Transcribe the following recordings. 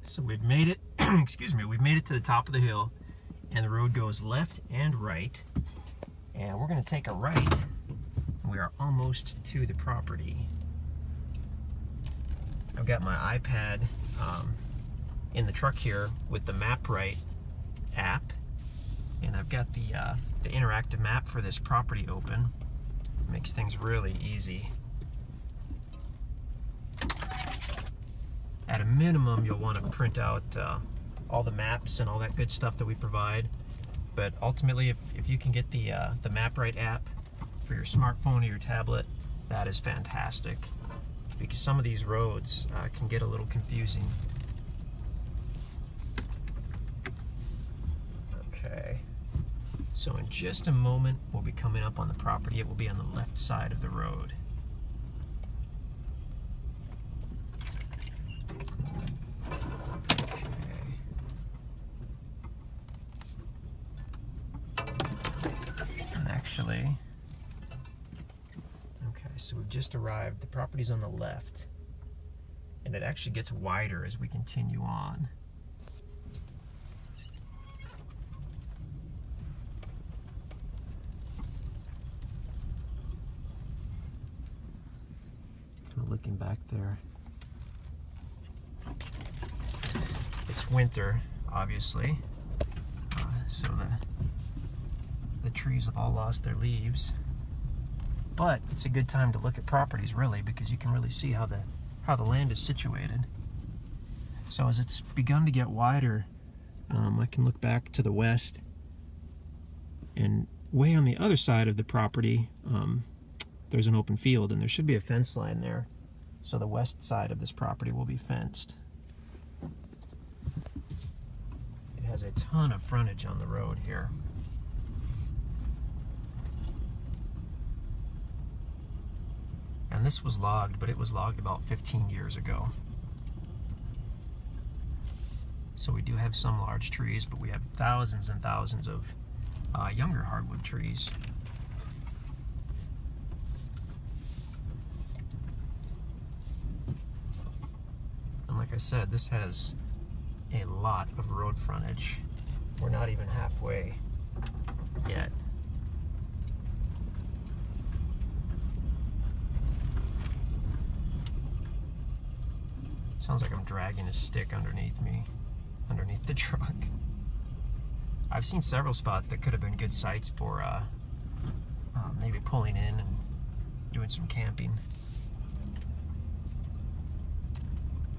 So we've made it, excuse me, we've made it to the top of the hill, and the road goes left and right. And we're going to take a right. We are almost to the property. I've got my iPad in the truck here with the MapRight app, and I've got the interactive map for this property open. It makes things really easy. At a minimum, you'll want to print out all the maps and all that good stuff that we provide. But ultimately, if you can get the MapRight app for your smartphone or your tablet, that is fantastic. Because some of these roads can get a little confusing. Okay. So in just a moment, we'll be coming up on the property. It will be on the left side of the road. Actually, okay, so we've just arrived. The property's on the left, and it actually gets wider as we continue on. Kind of looking back there. It's winter, obviously, so the trees have all lost their leaves, but it's a good time to look at properties, really, because you can really see how the land is situated. So as it's begun to get wider, I can look back to the west, and way on the other side of the property there's an open field, and there should be a fence line there, so the west side of this property will be fenced. It has a ton of frontage on the road here. And this was logged, but it was logged about 15 years ago. So we do have some large trees, but we have thousands and thousands of younger hardwood trees. And like I said, this has a lot of road frontage. We're not even halfway yet. Sounds like I'm dragging a stick underneath me, underneath the truck. I've seen several spots that could have been good sites for maybe pulling in and doing some camping.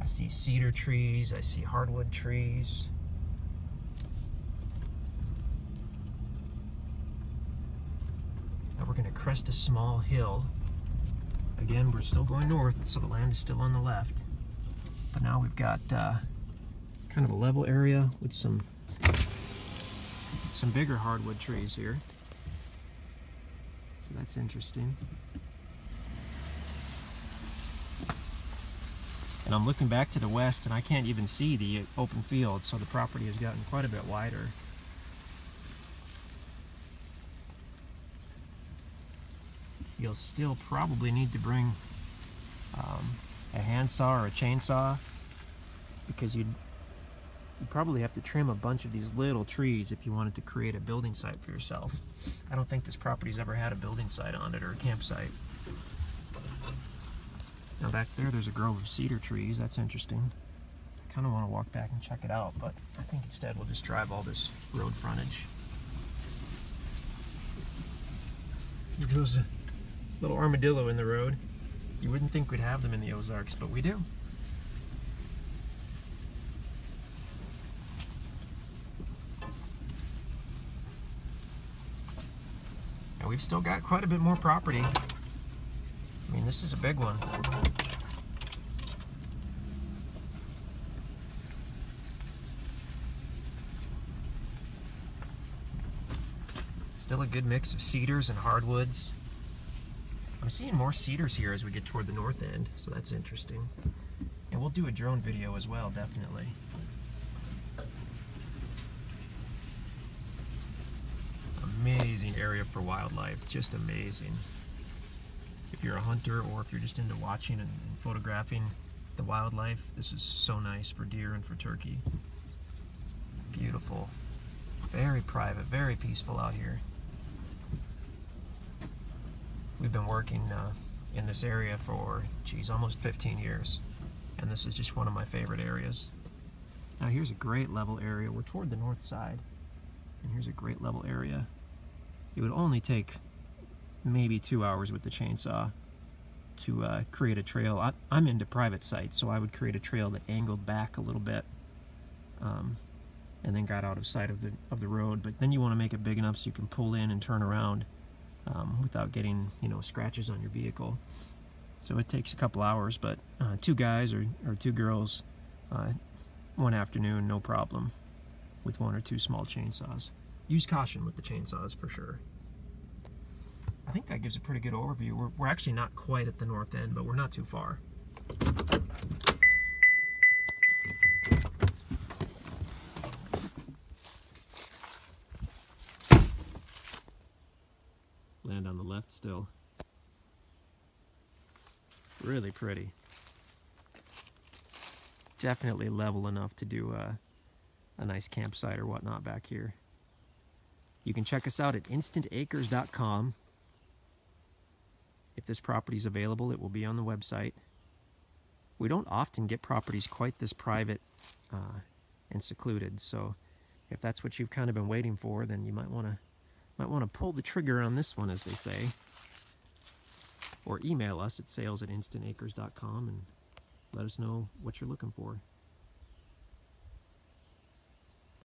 I see cedar trees, I see hardwood trees. Now we're going to crest a small hill. Again, we're still going north, so the land is still on the left. But now we've got kind of a level area with some bigger hardwood trees here. So that's interesting. And I'm looking back to the west, and I can't even see the open field, so the property has gotten quite a bit wider. You'll still probably need to bring a handsaw or a chainsaw, because you'd probably have to trim a bunch of these little trees if you wanted to create a building site for yourself. I don't think this property's ever had a building site on it, or a campsite. Now back there's a grove of cedar trees. That's interesting. I kind of want to walk back and check it out, but I think instead we'll just drive all this road frontage. Here goes a little armadillo in the road. You wouldn't think we'd have them in the Ozarks, but we do. And we've still got quite a bit more property. I mean, this is a big one. Still a good mix of cedars and hardwoods. I'm seeing more cedars here as we get toward the north end, so that's interesting. And we'll do a drone video as well, definitely. Amazing area for wildlife, just amazing. If you're a hunter or if you're just into watching and photographing the wildlife. This is so nice for deer and for turkey. Beautiful. Very private, very peaceful out here. We've been working in this area for, geez, almost 15 years. And this is just one of my favorite areas. Now here's a great level area. We're toward the north side. And here's a great level area. It would only take maybe 2 hours with the chainsaw to create a trail. I'm into private sites, so I would create a trail that angled back a little bit and then got out of sight of the road. But then you want to make it big enough so you can pull in and turn around without getting, you know, scratches on your vehicle. So it takes a couple hours, but 2 guys or 2 girls one afternoon, no problem, with 1 or 2 small chainsaws. Use caution with the chainsaws for sure. I think that gives a pretty good overview. We're actually not quite at the north end, but we're not too far. Land on the left still. Really pretty. Definitely level enough to do a nice campsite or whatnot back here. You can check us out at InstantAcres.com. If this property is available, it will be on the website. We don't often get properties quite this private and secluded, so if that's what you've kind of been waiting for, then you might want to pull the trigger on this one, as they say. Or email us at sales@instantacres.com and let us know what you're looking for.